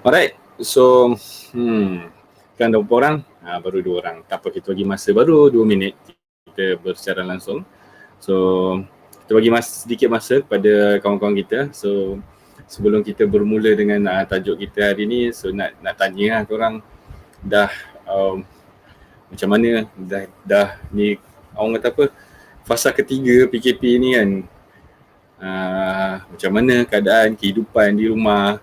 Alright, so kan ada berapa orang? Baru 2 orang. Tak apa, kita bagi masa baru 2 minit kita bersecara langsung. So kita bagi sedikit masa kepada kawan-kawan kita. So sebelum kita bermula dengan tajuk kita hari ni, so nak tanya lah korang dah macam mana dah ni orang kata apa, fasa ketiga PKP ni kan. Macam mana keadaan kehidupan di rumah,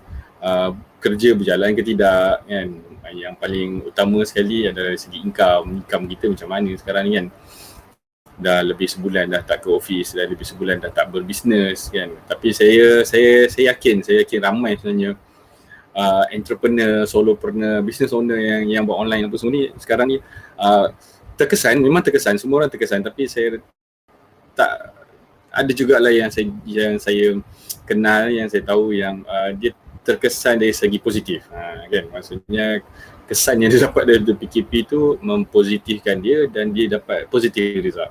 kerja berjalan ke tidak kan. Yang paling utama sekali adalah dari segi income kita macam mana sekarang ni kan. Dah lebih sebulan dah tak ke office, dah lebih sebulan dah tak berbisnes kan. Tapi saya yakin ramai sebenarnya entrepreneur, solopreneur, business owner yang buat online apa semua ni sekarang ni memang terkesan, semua orang terkesan, tapi saya tak ada jugalah yang saya kenal, yang saya tahu yang dia terkesan dari segi positif kan. Maksudnya kesan yang dia dapat dari PKP tu mempositifkan dia dan dia dapat positif result.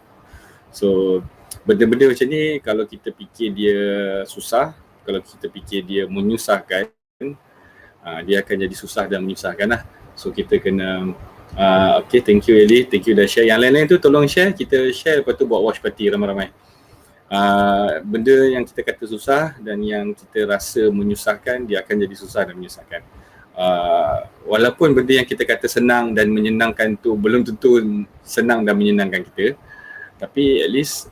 So benda-benda macam ni kalau kita fikir dia susah, kalau kita fikir dia menyusahkan, dia akan jadi susah dan menyusahkan lah. So kita kena okay, thank you Eli, thank you dah share. Yang lain-lain tu tolong share, kita share, lepas tu buat watch party ramai-ramai. Benda yang kita kata susah dan yang kita rasa menyusahkan, dia akan jadi susah dan menyusahkan. Walaupun benda yang kita kata senang dan menyenangkan tu belum tentu senang dan menyenangkan kita, tapi at least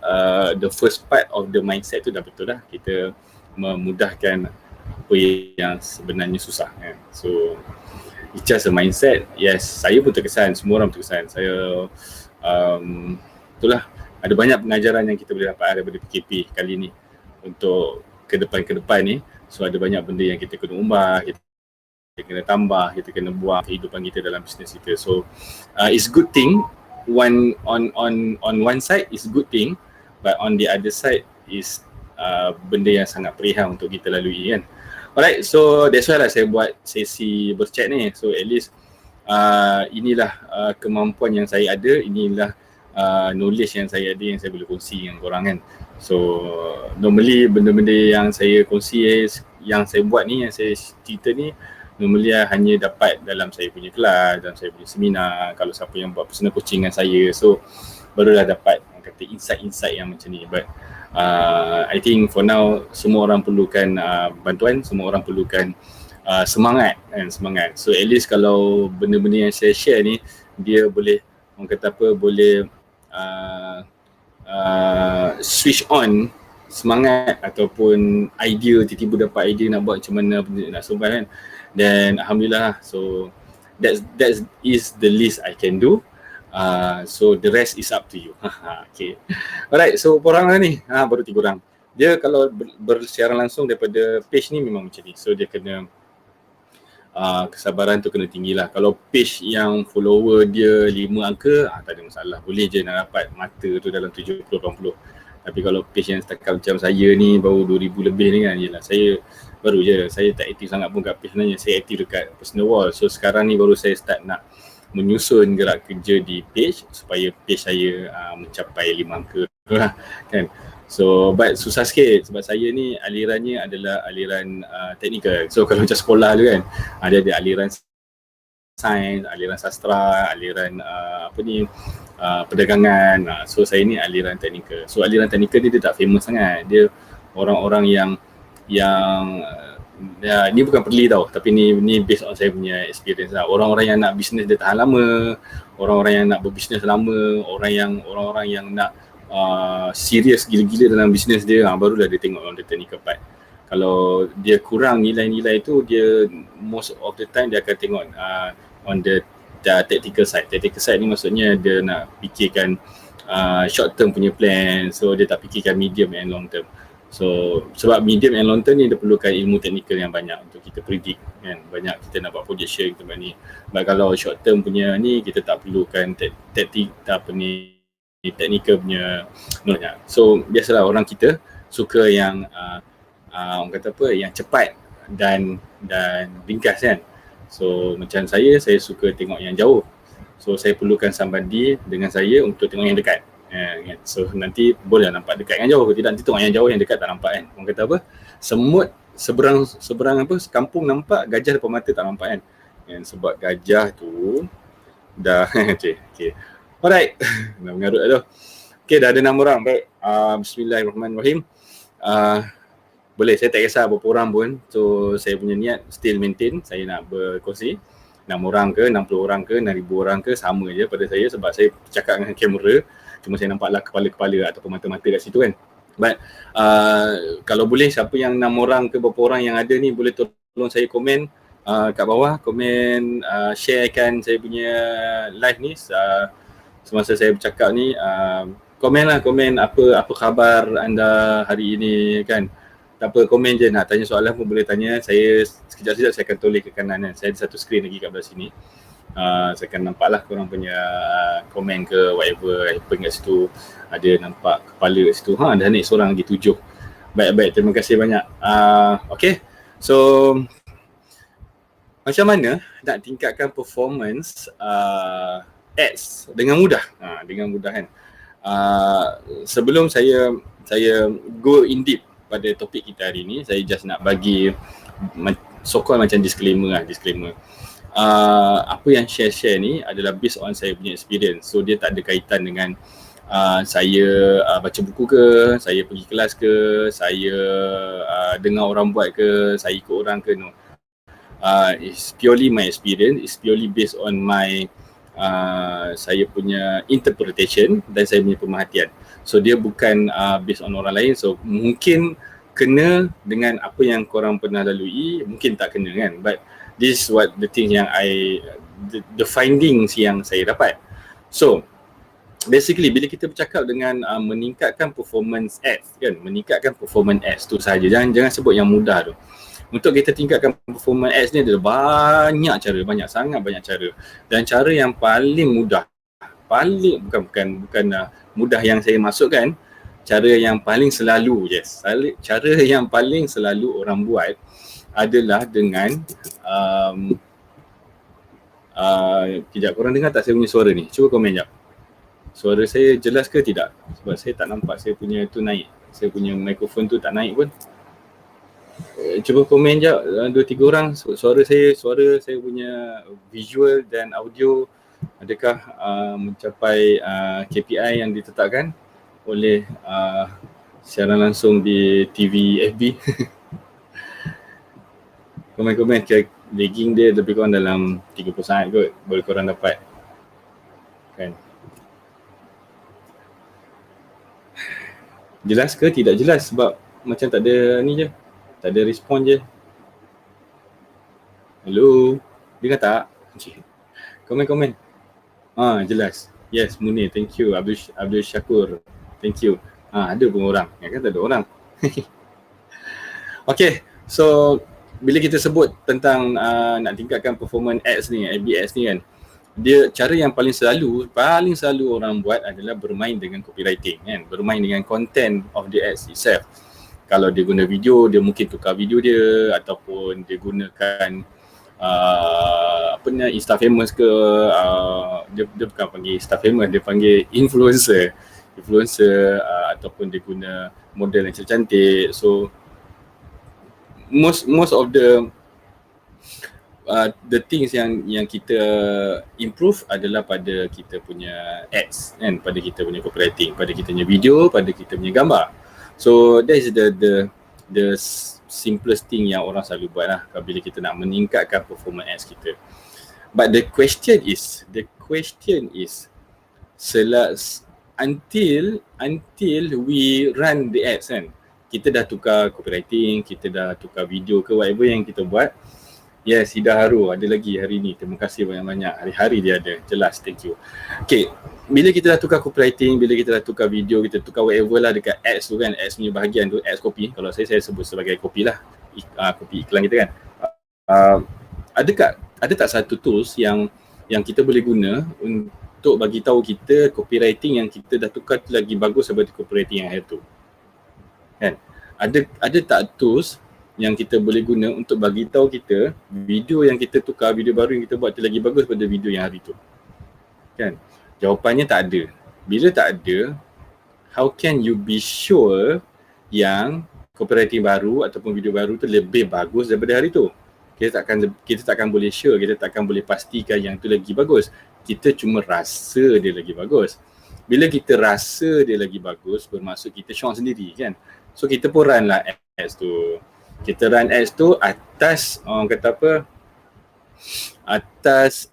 the first part of the mindset tu dah betul dah. Kita memudahkan apa yang sebenarnya susah kan. So it's just a mindset. Yes, saya pun terkesan, semua orang terkesan. Saya itulah, ada banyak pengajaran yang kita boleh dapat daripada PKP kali ni untuk ke depan ni. So ada banyak benda yang kita kena ubah, kita kena tambah, kita kena buang kehidupan kita dalam bisnes kita. So it's good thing. On one side is good thing, but on the other side is benda yang sangat perihal untuk kita lalui kan. Alright, so that's why lah saya buat sesi berchat ni. So at least inilah kemampuan yang saya ada, inilah knowledge yang saya ada, yang saya boleh kongsi dengan korang kan. So normally benda-benda yang saya kongsi, yang saya buat ni, yang saya cerita ni, normally hanya dapat dalam saya punya kelas, dalam saya punya seminar, kalau siapa yang buat personal coaching dengan saya. So barulah dapat kata insight-insight yang macam ni. But I think for now semua orang perlukan bantuan, semua orang perlukan semangat kan, semangat. So at least kalau benda-benda yang saya share ni, dia boleh, orang kata apa, boleh switch on semangat ataupun idea, tiba-tiba dapat idea nak buat macam mana, nak survive kan. Dan alhamdulillah, so that is the least I can do. So the rest is up to you. Okay. Alright, so orang ni baru 3 orang. Dia kalau bersiaran langsung daripada page ni memang macam ni. So dia kena kesabaran tu kena tinggi lah. Kalau page yang follower dia 5 angka, tak ada masalah. Boleh je nak dapat mata tu dalam 70-80. Tapi kalau page yang setakat macam saya ni baru 2,000 lebih ni kan, yelah saya baru je, saya tak aktif sangat pun kat page sebenarnya. Saya aktif dekat personal wall. So sekarang ni baru saya start nak menyusun gerak kerja di page supaya page saya mencapai 5 angka lah kan. So but susah sikit sebab saya ni alirannya adalah aliran teknikal. So kalau macam sekolah tu kan, dia ada aliran sains, aliran sastra, aliran perdagangan. So saya ni aliran teknikal. So aliran teknikal dia tak famous sangat. Dia orang-orang yang ya, ni bukan perli tau, tapi ni based on saya punya experience lah. Orang-orang yang nak bisnes dia tahan lama, orang-orang yang nak berbisnes lama, orang-orang yang nak serius gila-gila dalam bisnes dia, barulah dia tengok on the technical part. Kalau dia kurang nilai-nilai tu, dia most of the time dia akan tengok on the tactical side. Tactical side ni maksudnya dia nak fikirkan short term punya plan, so dia tak fikirkan medium and long term. So sebab medium and long term ni dia perlukan ilmu teknikal yang banyak untuk kita predict kan. Banyak kita nak buat projection kita buat ni. But kalau short term punya ni, kita tak perlukan technical punya knowledge. So biasalah orang kita suka yang orang kata apa, yang cepat dan ringkas kan. So macam saya suka tengok yang jauh. So saya perlukan somebody dengan saya untuk tengok yang dekat. So nanti boleh nampak dekat yang jauh, tidak nanti tengok yang jauh, yang dekat tak nampak kan. Orang kata apa, semut seberang kampung nampak, gajah depan mata tak nampak kan. And sebab gajah tu dah okay. Alright. Dah mengarut dah. Okay, dah ada 6 orang. Baik. Bismillahirrahmanirrahim. Boleh, saya tak kisah berapa orang pun. So saya punya niat still maintain, saya nak berkongsi 6 orang ke, 60 orang ke, 6,000 orang ke, sama je pada saya sebab saya cakap dengan kamera. Cuma saya nampaklah kepala-kepala ataupun mata-mata kat situ kan. But kalau boleh siapa yang 6 orang ke berapa orang yang ada ni boleh tolong saya komen kat bawah, komen sharekan saya punya live ni semasa saya bercakap ni. Komen apa khabar anda hari ini kan. Tak apa, komen je, nak tanya soalan pun boleh tanya. Saya sekejap-sekejap saya akan toleh ke kanan kan. Saya ada satu skrin lagi kat belah sini. Saya akan nampak lah korang punya komen ke whatever, apa kat situ. Ada nampak kepala kat situ. Dah naik seorang lagi 7. Baik-baik, terima kasih banyak. Okay, so macam mana nak tingkatkan performance ads dengan mudah? Dengan mudah kan. Sebelum saya go in deep pada topik kita hari ni, saya just nak bagi so-called macam disclaimer. Apa yang share ni adalah based on saya punya experience. So dia tak ada kaitan dengan saya baca buku ke, saya pergi kelas ke, saya dengar orang buat ke, saya ikut orang ke, no. It's purely my experience, it's purely based on my saya punya interpretation dan saya punya pemerhatian. So dia bukan based on orang lain. So mungkin kena dengan apa yang korang pernah lalui, mungkin tak kena kan. But this is what the thing yang the findings yang saya dapat. So basically bila kita bercakap dengan meningkatkan performance ads kan, meningkatkan performance ads tu saja. Jangan sebut yang mudah tu. Untuk kita tingkatkan performance ads ni ada banyak cara, sangat banyak cara. Dan cara yang paling mudah, bukan mudah yang saya masukkan, cara yang paling selalu, cara yang paling selalu orang buat adalah dengan kejap, korang dengar tak saya punya suara ni? Cuba komen jap. Suara saya jelas ke tidak? Sebab saya tak nampak saya punya tu naik. Saya punya mikrofon tu tak naik pun. Cuba komen je 2-3 orang suara saya punya visual dan audio adakah mencapai KPI yang ditetapkan oleh siaran langsung di TV FB. Komen-komen lagging dia lebih kurang dalam 30 saat kot boleh korang dapat kan. Jelas ke tidak jelas sebab macam tak ada ni je. Tak ada respon je. Hello, dengar tak? Komen. Jelas. Yes, Munir, thank you. Abdul Syakur, thank you. Ada pun orang, ya kan tak ada orang. Okay, so bila kita sebut tentang nak tingkatkan performance ads ni, FB ads ni kan, dia cara yang paling selalu orang buat adalah bermain dengan copywriting kan, bermain dengan content of the ads itself. Kalau dia guna video, dia mungkin tukar video dia ataupun dia gunakan Insta famous ke, dia bukan panggil Insta famous, dia panggil influencer ataupun dia guna model yang cantik. So most of the things yang kita improve adalah pada kita punya ads kan, pada kita punya copywriting, pada kita punya video, pada kita punya gambar. So that is the simplest thing yang orang selalu buat lah bila kita nak meningkatkan performance ads kita. But the question is until we run the ads kan, kita dah tukar copywriting, kita dah tukar video ke whatever yang kita buat. Yes, Ida Haru ada lagi hari ni. Terima kasih banyak-banyak. Hari-hari dia ada. Jelas, thank you. Okay, bila kita dah tukar copywriting, bila kita dah tukar video, kita tukar whatever lah dekat ads tu kan, ads punya bahagian tu, ads copy. Kalau saya sebut sebagai copy lah, copy iklan kita kan. Ada tak satu tools yang kita boleh guna untuk bagi tahu kita copywriting yang kita dah tukar tu lagi bagus daripada copywriting yang hari tu? Kan? Ada tak tools yang kita boleh guna untuk bagi tahu kita video yang kita tukar, video baru yang kita buat tu lagi bagus daripada video yang hari tu? Kan? Jawapannya tak ada. Bila tak ada, how can you be sure yang copywriting baru ataupun video baru tu lebih bagus daripada hari tu. Kita takkan boleh sure, kita takkan boleh pastikan yang tu lagi bagus. Kita cuma rasa dia lagi bagus. Bila kita rasa dia lagi bagus, bermaksud kita syok sendiri kan. So kita pun run lah ads tu. Kita run ads tu atas orang kata apa, atas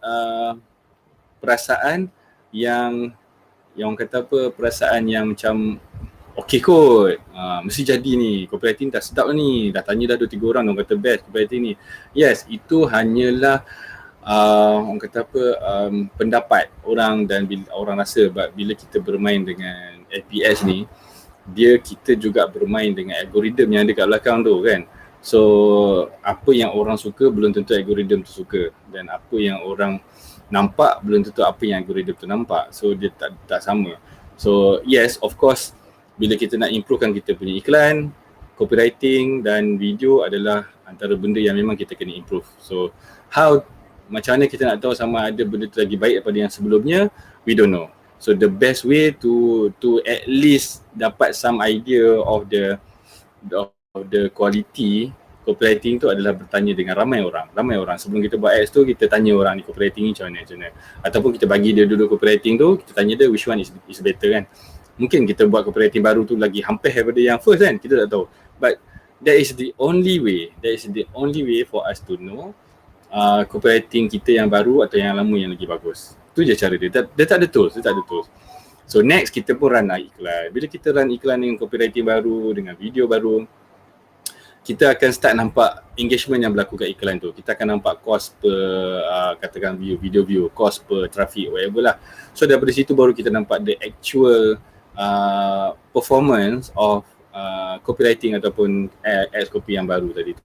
perasaan yang orang kata apa, perasaan yang macam okey kot, mesti jadi ni, copywriting dah sedap ni, dah tanya dah 2-3 orang, orang kata best copywriting ni. Yes, itu hanyalah orang kata apa, pendapat orang dan bila orang rasa. Bila kita bermain dengan FBS ni, kita juga bermain dengan algoritma yang ada kat belakang tu kan. So apa yang orang suka belum tentu algoritma tu suka, dan apa yang orang nampak belum tentu apa yang algoritma tu nampak. So dia tak sama. So yes, of course, bila kita nak improvekan kita punya iklan, copywriting dan video adalah antara benda yang memang kita kena improve. So macam mana kita nak tahu sama ada benda tu lagi baik daripada yang sebelumnya? We don't know. So the best way to at least dapat some idea of the quality copywriting tu adalah bertanya dengan ramai orang. Sebelum kita buat ads tu, kita tanya orang ni copywriting ni macam mana. Ataupun kita bagi dia dulu copywriting tu, kita tanya dia which one is better kan. Mungkin kita buat copywriting baru tu lagi hampir daripada yang first kan, kita tak tahu. But that is the only way for us to know copywriting kita yang baru atau yang lama yang lagi bagus. Tu je cara dia. Dia tak ada tools. So next kita pun run iklan. Bila kita run iklan dengan copywriting baru, dengan video baru, kita akan start nampak engagement yang berlaku kat iklan tu. Kita akan nampak cost per katakan video view, cost per traffic, whatever lah. So daripada situ baru kita nampak the actual performance of copywriting ataupun ads copy yang baru tadi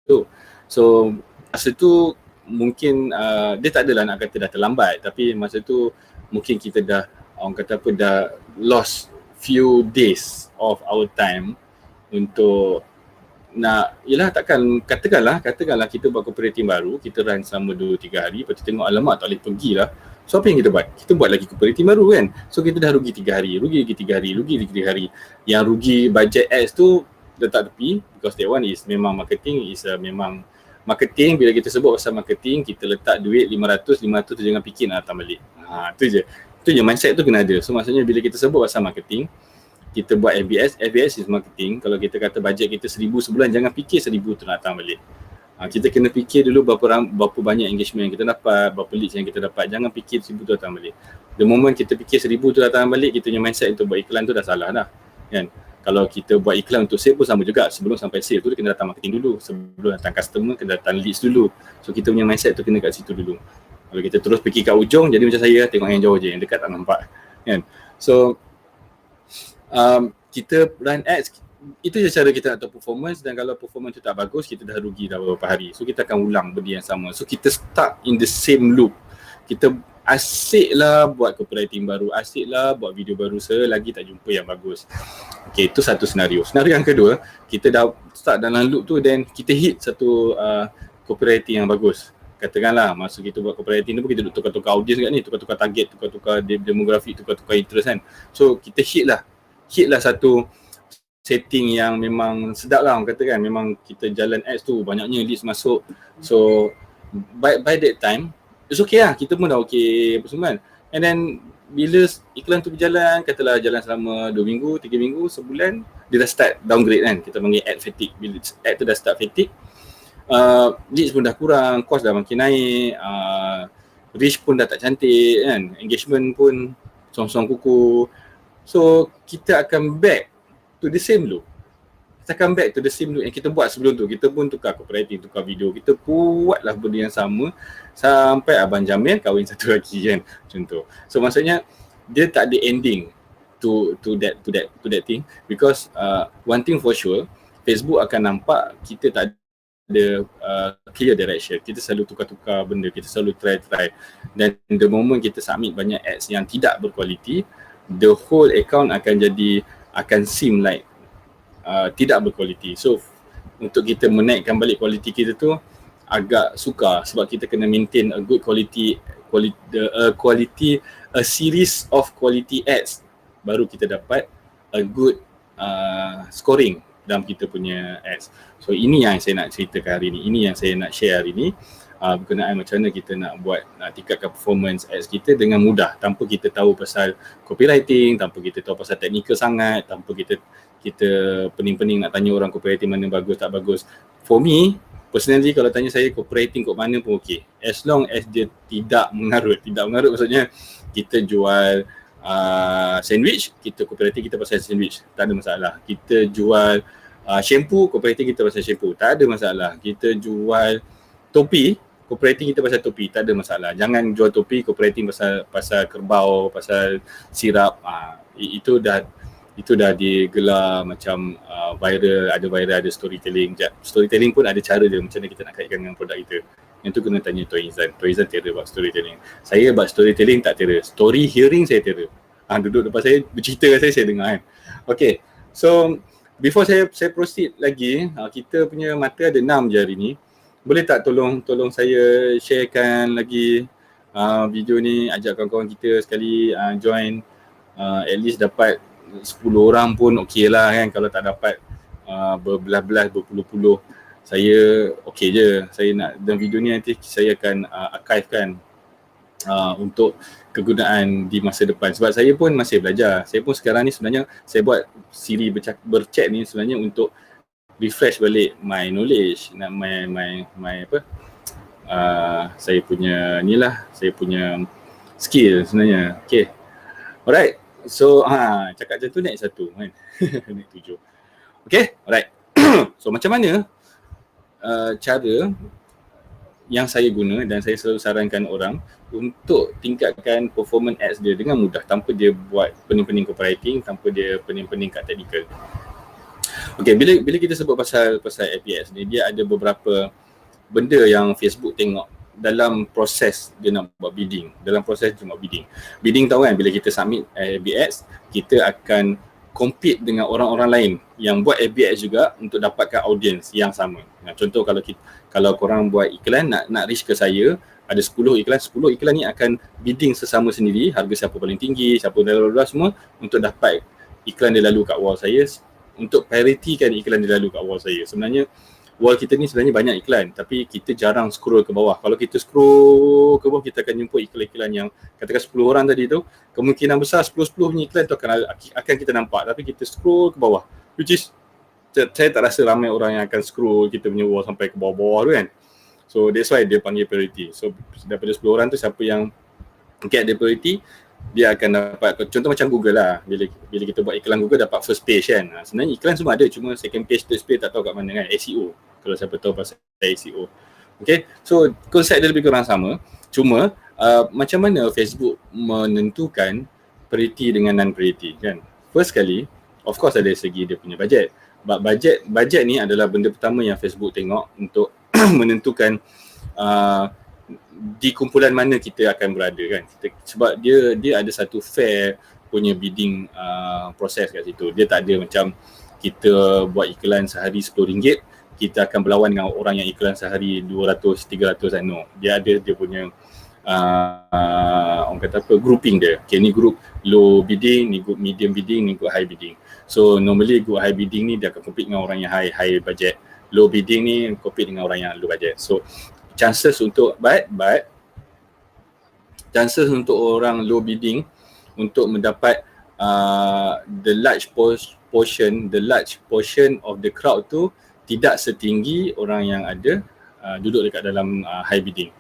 tu. So masa tu mungkin dia tak adalah nak kata dah terlambat, tapi masa tu mungkin kita dah orang kata apa, dah lost few days of our time untuk nak, yelah katakanlah kita buat copywriting baru, kita run selama 2-3 hari, lepas tu tengok alamak tak boleh pergi lah. So apa yang kita buat? Kita buat lagi copywriting baru kan. So kita dah rugi 3 hari, rugi lagi 3 hari. Yang rugi budget ads tu letak tepi, because that one is memang marketing, memang marketing. Bila kita sebut pasal marketing, kita letak duit 500 tu jangan fikir nak datang balik. Tu je mindset tu kena ada. So maksudnya bila kita sebut pasal marketing, kita buat FBS is marketing. Kalau kita kata bajet kita 1,000 sebulan, jangan fikir 1,000 tu nak datang balik. Kita kena fikir dulu berapa banyak engagement yang kita dapat, berapa leads yang kita dapat. Jangan fikir 1,000 tu datang balik. The moment kita fikir 1,000 tu datang balik, kita punya mindset untuk buat iklan tu dah salah dah kan. Kalau kita buat iklan untuk sale pun sama juga. Sebelum sampai sale tu kena datang marketing dulu. Sebelum datang customer kena datang leads dulu. So kita punya mindset tu kena kat situ dulu. Kalau kita terus pergi kat ujung, jadi macam saya tengok yang jauh je, yang dekat tak nampak kan. So kita run ads, itu je cara kita nak tahu performance. Dan kalau performance tu tak bagus, kita dah rugi dah beberapa hari. So kita akan ulang benda yang sama. So kita stuck in the same loop. Kita asyik lah buat copywriting baru, asyik lah buat video baru, selagi tak jumpa yang bagus. Okay, itu satu senario. Senario yang kedua, kita dah start dalam loop tu, then kita hit satu copywriting yang bagus. Katakanlah masa kita buat copywriting tu pun kita duk tukar-tukar audience kat ni, tukar-tukar target, tukar-tukar demografi, tukar-tukar interest kan. So kita hit lah satu setting yang memang sedap lah orang kata kan. Memang kita jalan ads tu, banyaknya leads masuk. So by that time it's okay lah, kita pun dah okay apa semua kan. And then bila iklan tu berjalan, katalah jalan selama 2 minggu, 3 minggu, sebulan, dia dah start downgrade kan. Kita panggil ad fatigue. Bila ad tu dah start fatigue, leads pun dah kurang, cost dah makin naik, reach pun dah tak cantik kan, engagement pun song-song kuku. So kita akan back to the same loop. Kita akan back to the same loop yang kita buat sebelum tu. Kita pun tukar copywriting, tukar video, kita buatlah benda yang sama sampai abang Jamil kahwin satu lagi kan, contoh. So maksudnya dia tak ada ending to that thing, because one thing for sure, Facebook akan nampak kita tak ada clear direction. Kita selalu tukar-tukar benda, kita selalu try. Dan the moment kita submit banyak ads yang tidak berkualiti, the whole account akan seem like tidak berkualiti. So untuk kita menaikkan balik kualiti kita tu agak sukar, sebab kita kena maintain a good quality, a series of quality ads, baru kita dapat a good scoring dalam kita punya ads. So ini yang saya nak ceritakan hari ni, ini yang saya nak share hari ni, berkenaan macam mana kita nak buat tingkatkan performance ads kita dengan mudah tanpa kita tahu pasal copywriting, tanpa kita tahu pasal teknikal sangat, tanpa kita pening-pening nak tanya orang copywriting mana bagus tak bagus. For me personally, kalau tanya saya copywriting kat mana pun okey, as long as dia tidak mengarut maksudnya kita jual sandwich, kita copywriting kita pasal sandwich, tak ada masalah. Kita jual shampoo, copywriting kita pasal shampoo, tak ada masalah. Kita jual topi, copywriting kita pasal topi, tak ada masalah. Jangan jual topi, copywriting pasal kerbau, pasal sirap. Itu dah digelar macam viral, ada storytelling. Storytelling pun ada cara dia macam mana kita nak kaitkan dengan produk kita. Yang tu kena tanya Tuan Izan. Tuan Izan terror buat storytelling. Saya buat storytelling tak terror. Story hearing saya terror. Duduk depan saya, bercerita dengan saya dengar kan. Okay, so before saya proceed lagi, kita punya mata ada 6 je hari ni. Boleh tak tolong saya sharekan lagi video ni, ajak kawan-kawan kita sekali join, at least dapat 10 orang pun okey lah kan. Kalau tak dapat berbelas-belas, berpuluh-puluh, saya okey je. Saya nak, dalam video ni nanti saya akan archivekan untuk kegunaan di masa depan. Sebab saya pun masih belajar. Saya pun sekarang ni sebenarnya saya buat siri berchat ni sebenarnya untuk refresh balik my knowledge, nak my saya punya ni lah, saya punya skill sebenarnya. Okay, alright. So cakap macam tu naik 1 kan. Naik 7. Okay, alright. So macam mana cara yang saya guna dan saya selalu sarankan orang untuk tingkatkan performance ads dia dengan mudah tanpa dia buat pening-pening copywriting, tanpa dia pening-pening kat technical. Okay, bila kita sebut pasal APS ni, dia ada beberapa benda yang Facebook tengok dalam proses dia nak buat bidding. Bidding tahu kan, bila kita submit ABS, kita akan compete dengan orang-orang lain yang buat ABS juga untuk dapatkan audience yang sama. Contoh kalau korang buat iklan nak reach ke saya, ada 10 iklan ni akan bidding sesama sendiri, harga siapa paling tinggi, siapa dah semua, untuk dapat iklan dia lalu kat wall saya, untuk parity-kan iklan dia lalu kat wall saya. Sebenarnya wall kita ni sebenarnya banyak iklan, tapi kita jarang scroll ke bawah. Kalau kita scroll ke bawah, kita akan jumpa iklan-iklan yang katakan 10 orang tadi tu, kemungkinan besar 10 punya iklan tu akan kita nampak. Tapi kita scroll ke bawah, which is saya tak rasa ramai orang yang akan scroll kita punya wall sampai ke bawah-bawah tu kan. So that's why dia panggil priority. So daripada 10 orang tu, siapa yang get the priority, dia akan dapat. Contoh macam Google lah, bila kita buat iklan Google dapat first page kan. Sebenarnya iklan semua ada, cuma second page, third page tak tahu kat mana kan. SEO, kalau siapa tahu pasal SEO. Okay, so konsep dia lebih kurang sama. Cuma macam mana Facebook menentukan priority dengan non-priority kan. First kali, of course ada segi dia punya budget. Budget ni adalah benda pertama yang Facebook tengok untuk menentukan di kumpulan mana kita akan berada kan. Sebab dia ada satu fair punya bidding proses kat situ. Dia tak ada macam kita buat iklan sehari RM10, kita akan berlawan dengan orang yang iklan sehari 200, 300 kan. No, dia ada dia punya orang kata apa, grouping dia. Okay, ni group low bidding, ni group medium bidding, ni group high bidding. So normally group high bidding ni dia akan compete dengan orang yang high budget. Low bidding ni compete dengan orang yang low budget. So chances untuk chances untuk orang low bidding untuk mendapat the large portion of the crowd tu tidak setinggi orang yang ada duduk dekat dalam high bidding.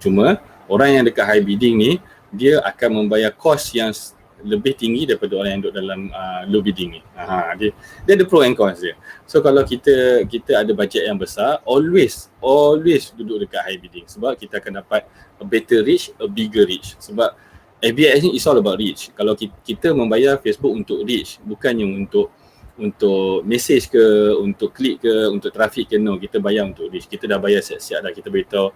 Cuma orang yang dekat high bidding ni, dia akan membayar kos yang lebih tinggi daripada orang yang duduk dalam low bidding ni. Dia ada pro and cons dia. So kalau kita ada budget yang besar, always duduk dekat high bidding, sebab kita akan dapat a better reach, a bigger reach. Sebab ABS ni is all about reach. Kalau kita membayar Facebook untuk reach, bukannya untuk message ke, untuk klik ke, untuk traffic ke, no, kita bayar untuk reach. Kita dah bayar siap-siap dah, kita beritahu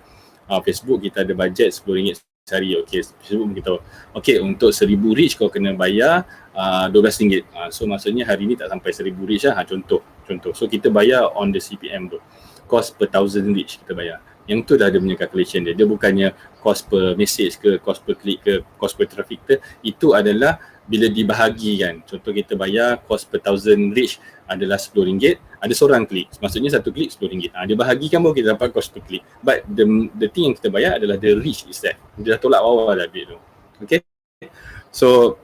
Facebook kita ada bajet RM10 sehari. Okay, Facebook beritahu, okay, untuk 1000 reach kau kena bayar RM12. So maksudnya hari ni tak sampai 1000 reach lah, contoh. So kita bayar on the CPM tu, cost per 1000 reach kita bayar. Yang tu dah ada punya calculation dia. Dia bukannya cost per message ke, cost per click ke, cost per traffic ke. Itu adalah bila dibahagikan. Contoh kita bayar cost per 1000 reach adalah RM10, ada seorang klik. Maksudnya satu klik RM10. Dia bahagikan baru kita dapat cost per click. But the thing yang kita bayar adalah the reach itself. Dia dah tolak bawah dah duit tu. Okay. So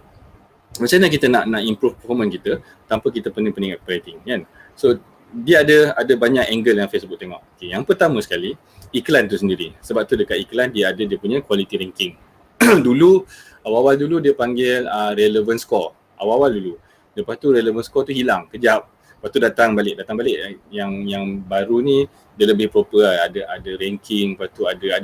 macam mana kita nak improve performance kita tanpa kita pening-pening operating kan. So dia ada banyak angle yang Facebook tengok. Okay, yang pertama sekali iklan tu sendiri. Sebab tu dekat iklan dia ada dia punya quality ranking. Dulu awal-awal dulu dia panggil relevant score. Awal-awal dulu. Lepas tu relevant score tu hilang kejap. Lepas tu datang balik. Yang baru ni dia lebih proper lah. Ada ranking, lepas tu ada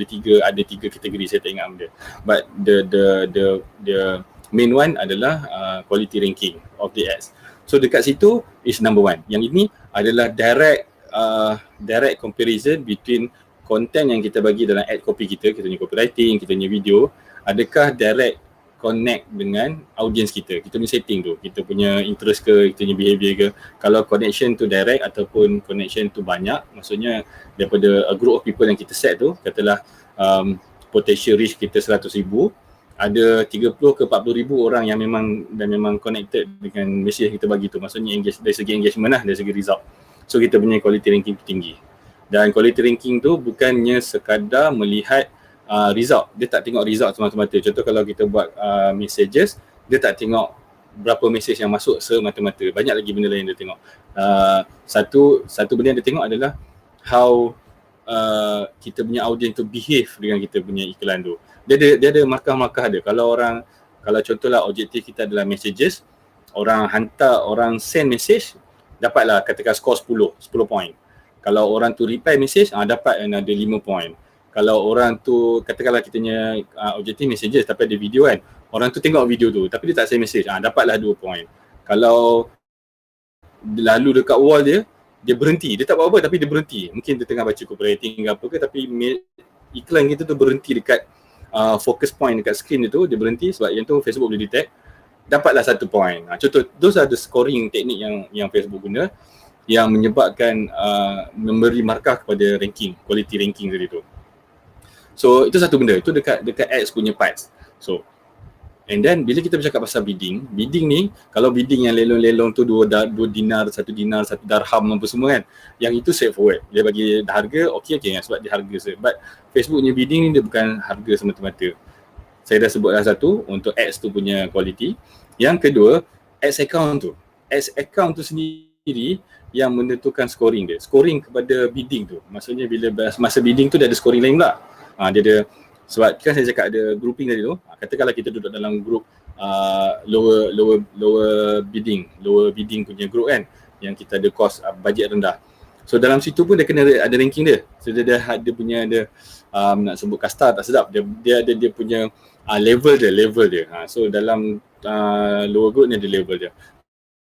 tiga kategori, saya tak ingat benda. But the main one adalah quality ranking of the ads. So dekat situ is number one. Yang ini adalah direct comparison between content yang kita bagi dalam ad copy kita punya copywriting, kita punya video, adakah direct connect dengan audience kita punya setting tu, kita punya interest ke, kita punya behavior ke. Kalau connection tu direct ataupun connection tu banyak, maksudnya daripada a group of people yang kita set tu, katalah potential reach kita 100,000, ada 30 ke 40,000 orang yang memang connected dengan message yang kita bagi tu, maksudnya dari segi engagement lah, dari segi result. So kita punya quality ranking tu tinggi. Dan quality ranking tu bukannya sekadar melihat result. Dia tak tengok result semata-mata. Contoh kalau kita buat messages, dia tak tengok berapa message yang masuk semata-mata. Banyak lagi benda lain dia tengok. Satu benda yang dia tengok adalah how kita punya audience tu behave dengan kita punya iklan tu. Dia ada markah-markah dia. Kalau contohlah objektif kita adalah messages, orang send message, dapatlah katakan skor 10 point. Kalau orang tu reply message, dapat ada 5 point. Kalau orang tu, katakanlah kita punya objektif messages tapi ada video kan, orang tu tengok video tu tapi dia tak send message, dapatlah 2 point. Kalau lalu dekat wall dia berhenti, dia tak buat apa tapi dia berhenti. Mungkin dia tengah baca copywriting ke apa ke, tapi iklan kita tu berhenti dekat focus point dekat screen dia tu, dia berhenti sebab yang tu Facebook boleh detect, dapatlah 1 point. Contoh, those are the scoring teknik yang Facebook guna yang menyebabkan memberi markah kepada ranking, quality ranking tadi tu. So itu satu benda, itu dekat ads punya parts. So and then bila kita bercakap pasal bidding ni, kalau bidding yang lelong-lelong tu 2 dinar, 1 dinar, 1 darham apa semua kan, yang itu straightforward. Dia bagi harga, okey sebab dia harga se. But Facebook punya bidding ni dia bukan harga semata-mata. Saya dah sebutlah satu untuk ads tu punya quality. Yang kedua, ads account tu sendiri yang menentukan scoring dia. Scoring kepada bidding tu. Maksudnya bila masa bidding tu dia ada scoring lain pula. Dia ada, sebab kan saya cakap ada grouping tadi tu. Katakanlah kita duduk dalam group lower bidding punya group kan, yang kita ada cost budget rendah. So dalam situ pun dia kena ada ranking dia. So dia punya nak sebut kasta tak sedap. Dia ada dia punya level dia. So dalam lower group ni ada level dia.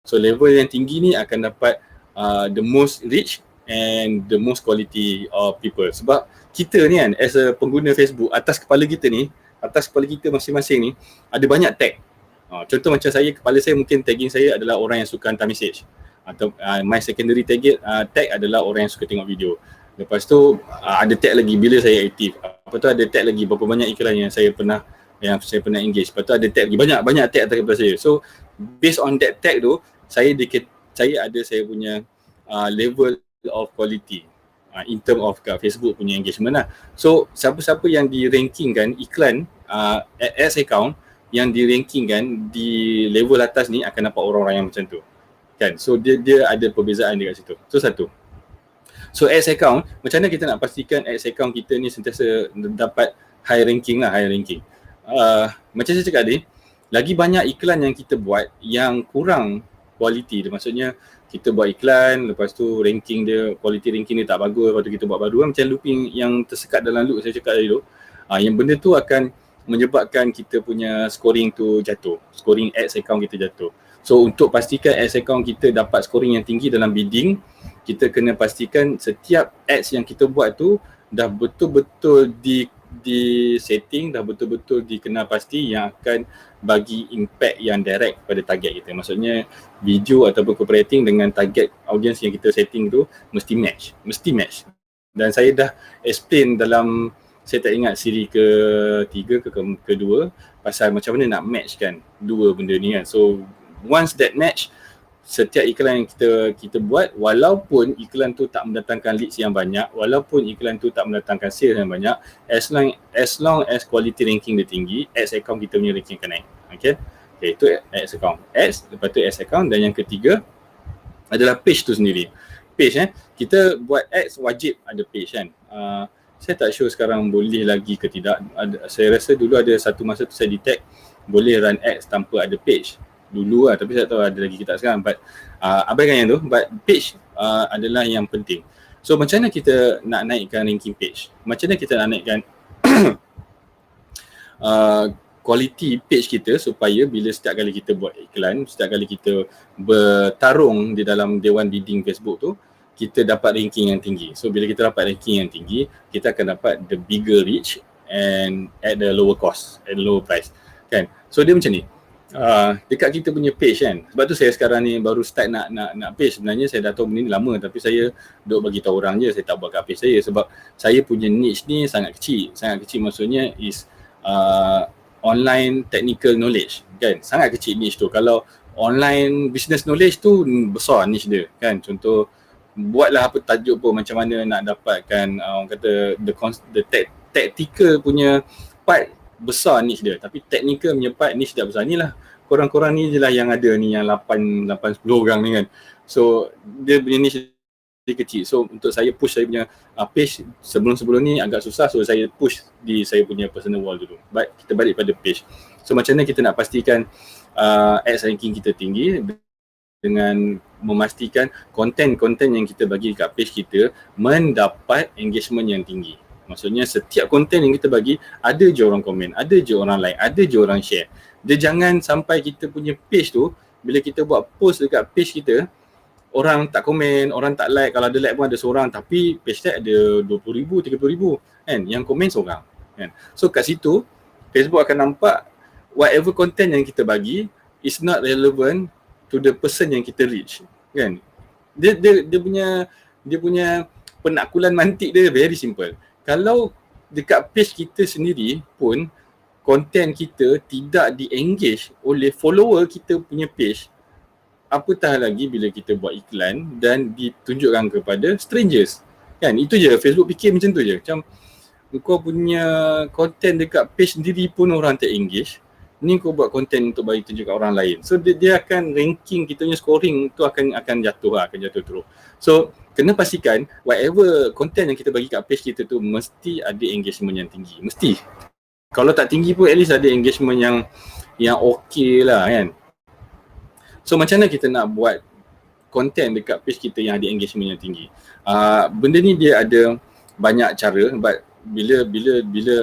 So level yang tinggi ni akan dapat the most reach and the most quality of people. Sebab kita ni kan, as a pengguna Facebook, atas kepala kita masing-masing ni ada banyak tag. Contoh macam saya, kepala saya mungkin tagging saya adalah orang yang suka hantar message, atau my secondary tag adalah orang yang suka tengok video. Lepas tu ada tag lagi bila saya aktif. Lepas tu ada tag lagi berapa banyak iklan yang saya pernah engage. Lepas tu ada tag lagi, banyak tag atas kepala saya. So based on that tag tu, saya ada saya punya level of quality in term of Facebook punya engagement lah. So siapa-siapa yang di-rankingkan iklan ads account yang di-rankingkan di level atas ni akan dapat orang-orang yang macam tu kan. So dia ada perbezaan dekat situ. So satu. So ads account, macam mana kita nak pastikan ads account kita ni sentiasa dapat high ranking. Macam saya cakap tadi, lagi banyak iklan yang kita buat yang kurang quality dia, maksudnya kita buat iklan, lepas tu ranking dia, quality ranking dia tak bagus, lepas tu kita buat baru kan, macam looping yang tersekat dalam loop saya cakap tadi tu. Yang benda tu akan menyebabkan kita punya scoring tu jatuh, scoring ads account kita jatuh. So untuk pastikan ads account kita dapat scoring yang tinggi dalam bidding, kita kena pastikan setiap ads yang kita buat tu dah betul-betul di setting, dah betul-betul dikenal pasti yang akan bagi impact yang direct pada target kita. Maksudnya video ataupun copywriting dengan target audience yang kita setting tu mesti match. Dan saya dah explain dalam, saya tak ingat siri ke-3 ke-2 pasal macam mana nak match kan dua benda ni kan. So once that match, setiap iklan yang kita buat, walaupun iklan tu tak mendatangkan leads yang banyak, walaupun iklan tu tak mendatangkan sales yang banyak, as long as quality ranking dia tinggi, ads account kita punya ranking akan naik. Okay, itu ads account. Ads, lepas tu ads account, dan yang ketiga adalah page tu sendiri. Page kita buat ads wajib ada page kan. Saya tak sure sekarang boleh lagi ke tidak. Saya rasa dulu ada satu masa tu saya detect boleh run ads tanpa ada page dulu lah, tapi saya tahu ada lagi kita sekarang. But abaikan yang tu, but page adalah yang penting. So macam mana kita nak naikkan ranking page? Macam mana kita nak naikkan quality page kita supaya bila setiap kali kita buat iklan, setiap kali kita bertarung di dalam dewan bidding Facebook tu, kita dapat ranking yang tinggi. So bila kita dapat ranking yang tinggi, kita akan dapat the bigger reach and at the lower cost, at the lower price kan. So dia macam ni. Dekat kita punya page kan. Sebab tu saya sekarang ni baru start nak page. Sebenarnya saya dah tahu benda ni lama, tapi saya duk bagi tahu orang je, saya tak buat kat page saya sebab saya punya niche ni sangat kecil. Sangat kecil maksudnya is online technical knowledge kan. Sangat kecil niche tu. Kalau online business knowledge tu besar niche dia kan. Contoh, buatlah apa tajuk pun, macam mana nak dapatkan orang kata the tactical punya part, besar niche dia, tapi technical punya part niche dia besar. Ni lah korang-korang ni je lah yang ada ni, yang 8-10 orang ni kan. So dia punya niche dia kecil. So untuk saya push saya punya page sebelum ni agak susah, so saya push di saya punya personal wall dulu. But kita balik pada page. So macam mana kita nak pastikan ads ranking kita tinggi dengan memastikan konten-konten yang kita bagi kat page kita mendapat engagement yang tinggi. Maksudnya setiap konten yang kita bagi, ada je orang komen, ada je orang like, ada je orang share. Dia jangan sampai kita punya page tu, bila kita buat post dekat page kita, orang tak komen, orang tak like. Kalau ada like pun ada seorang, tapi page tag ada 20,000, 30,000 kan, yang komen seorang kan. So kat situ Facebook akan nampak whatever content yang kita bagi is not relevant to the person yang kita reach kan. Dia punya penakkulan mantik dia very simple. Kalau dekat page kita sendiri pun konten kita tidak di-engage oleh follower kita punya page, apatah lagi bila kita buat iklan dan ditunjukkan kepada strangers kan. Itu je, Facebook fikir macam tu je. Macam kau punya konten dekat page sendiri pun orang tak engage, ni kau buat konten untuk bagi tunjuk kat orang lain. So dia akan ranking, kita punya scoring tu akan jatuh lah, akan jatuh teruk. So kena pastikan whatever konten yang kita bagi kat page kita tu mesti ada engagement yang tinggi. Mesti. Kalau tak tinggi pun at least ada engagement yang okey lah kan. So macam mana kita nak buat konten dekat page kita yang ada engagement yang tinggi? Benda ni dia ada banyak cara, but bila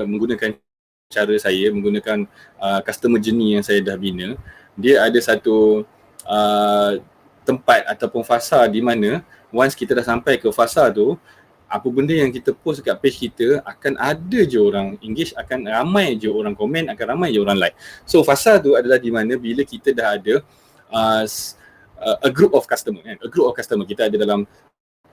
menggunakan cara saya, menggunakan customer journey yang saya dah bina, dia ada satu tempat ataupun fasa di mana once kita dah sampai ke fasa tu, apa benda yang kita post dekat page kita akan ada je orang engage, akan ramai je orang komen, akan ramai je orang like. So fasa tu adalah di mana bila kita dah ada a group of customer kan. A group of customer, kita ada dalam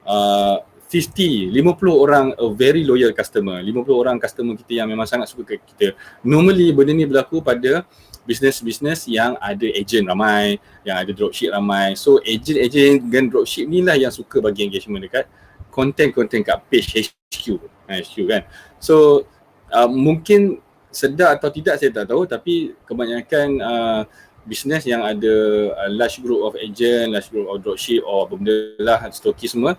50 orang a very loyal customer, 50 orang customer kita yang memang sangat suka kita. Normally benda ni berlaku pada business yang ada agent ramai, yang ada dropship ramai. So agent dan dropship ni lah yang suka bagi engagement dekat konten-konten kat page HQ kan. So mungkin sedar atau tidak saya tak tahu, tapi kebanyakan business yang ada large group of agent, large group of dropship or benda lah, stokis semua,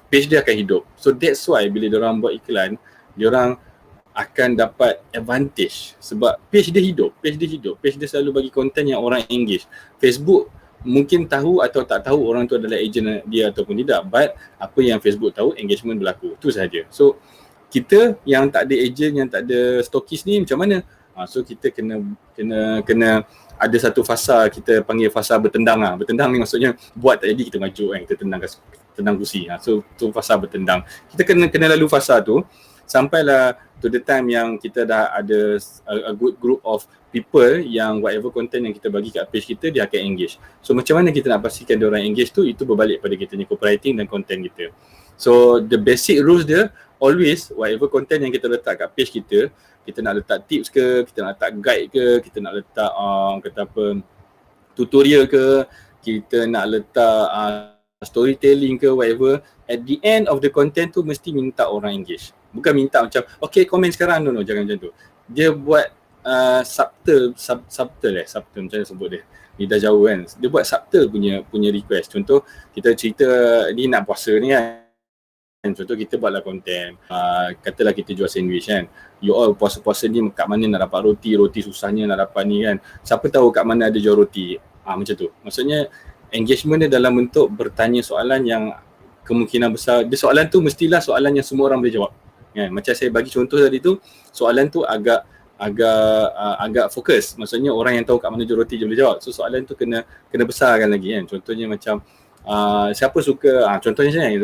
page dia akan hidup. So that's why bila diorang buat iklan, diorang akan dapat advantage sebab page dia hidup. Page dia selalu bagi konten yang orang engage. Facebook mungkin tahu atau tak tahu orang tu adalah agent dia ataupun tidak, but apa yang Facebook tahu, engagement berlaku. Itu sahaja. So kita yang tak ada agent, yang tak ada stokis ni macam mana? So kita kena ada satu fasa, kita panggil fasa bertendang lah. Bertendang ni maksudnya buat tak jadi kita maju kan, kita tendang kursi. So fasa bertendang. Kita kena lalu fasa tu sampailah to the time yang kita dah ada a good group of people yang whatever content yang kita bagi kat page kita, dia akan engage. So macam mana kita nak pastikan dia orang engage tu, itu berbalik pada kita punya copywriting dan content kita. So the basic rules dia, always whatever content yang kita letak kat page kita nak letak tips ke, kita nak letak guide ke, kita nak letak kata apa, tutorial ke, kita nak letak storytelling ke, whatever, at the end of the content tu mesti minta orang engage. Bukan minta macam okay komen sekarang, no jangan macam tu. Dia buat subtle macam mana sebut dia, lidah Jawa kan, dia buat subtle punya request. Contoh kita cerita ni nak puasa ni kan, contoh kita buatlah konten, katalah kita jual sandwich kan, you all puasa-puasa ni kat mana nak dapat roti susahnya nak dapat ni kan, siapa tahu kat mana ada jual roti, macam tu. Maksudnya engagement dia dalam bentuk bertanya soalan yang kemungkinan besar, dia soalan tu mestilah soalan yang semua orang boleh jawab kan. Macam saya bagi contoh tadi tu, soalan tu agak fokus, maksudnya orang yang tahu kat mana jual roti je boleh jawab. So soalan tu kena besarkan lagi kan. Contohnya macam siapa suka, contohnya macam ni,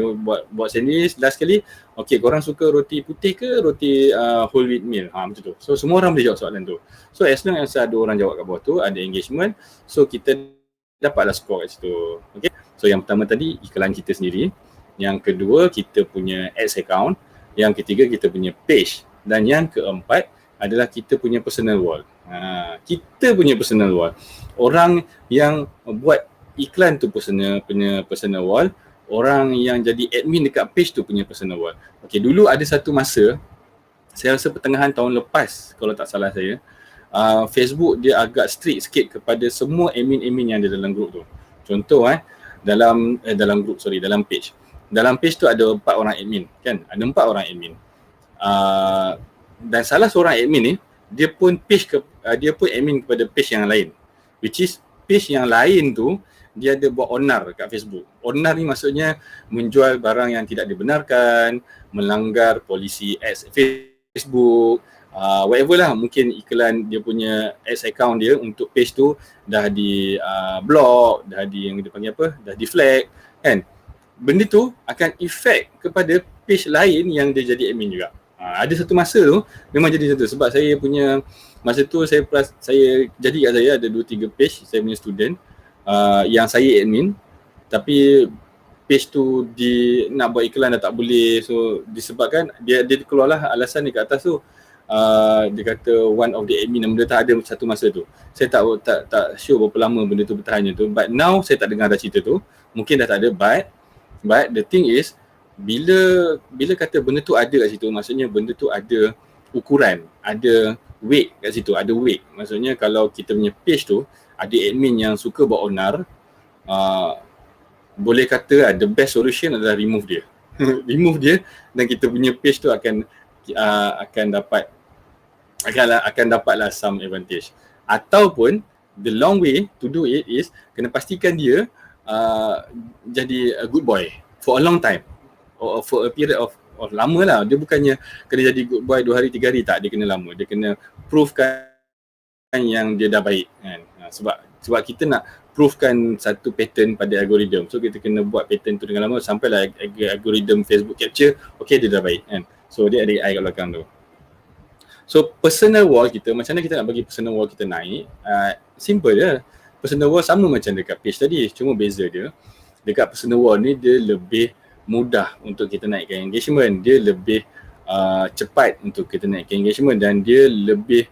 buat sandwich last sekali, okay korang suka roti putih ke roti whole wheat meal, macam tu. So semua orang boleh jawab soalan tu. So as long as ada orang jawab kat bawah tu, ada engagement, so kita dapatlah skor kat situ. Okay, so yang pertama tadi iklan kita sendiri, yang kedua kita punya ads account, yang ketiga kita punya page, dan yang keempat adalah kita punya personal wall. Kita punya personal wall, orang yang buat iklan tu punya personal wall, orang yang jadi admin dekat page tu punya personal wall. Okay, dulu ada satu masa, saya rasa pertengahan tahun lepas kalau tak salah saya, Facebook dia agak strict sikit kepada semua admin-admin yang ada dalam group tu. Contoh dalam page. Dalam page tu ada 4 orang admin kan, ada 4 orang admin. Dan salah seorang admin ni, dia pun admin kepada page yang lain, which is page yang lain tu dia ada buat onar kat Facebook. Onar ni maksudnya menjual barang yang tidak dibenarkan, melanggar polisi ads Facebook, whatever lah, mungkin iklan dia punya ads account dia untuk page tu dah di block, dah di yang dipanggil apa, dah di flag kan. Benda tu akan efek kepada page lain yang dia jadi admin juga. Ada satu masa tu memang jadi macam tu, sebab saya punya masa tu saya jadi kat saya ada 2-3 page saya punya student yang saya admin, tapi page tu nak buat iklan dah tak boleh. So disebabkan dia keluarlah alasan dia kat atas tu, dia kata one of the admin, benda tak ada satu masa tu. Saya tak sure berapa lama benda tu bertahannya tu, but now saya tak dengar dah cerita tu, mungkin dah tak ada. But the thing is, bila kata benda tu ada kat situ, maksudnya benda tu ada ukuran, ada weight kat situ, ada weight. Maksudnya kalau kita punya page tu ada admin yang suka buat onar, boleh kata the best solution adalah remove dia. Remove dia, dan kita punya page tu akan dapatlah some advantage. Ataupun the long way to do it is kena pastikan dia jadi a good boy for a long time, or for a period of lama lah. Dia bukannya kena jadi good boy 2 hari 3 hari, tak, dia kena lama. Dia kena provekan yang dia dah baik kan. Sebab kita nak provekan satu pattern pada algorithm, so kita kena buat pattern tu dengan lama sampailah algorithm Facebook capture, okay dia dah baik kan. So dia ada AI kat belakang tu. So personal wall kita, macam mana kita nak bagi personal wall kita naik? Simple je. Personal wall sama macam dekat page tadi, cuma beza dia dekat personal wall ni dia lebih mudah untuk kita naikkan engagement, dia lebih cepat untuk kita naikkan engagement, dan dia lebih,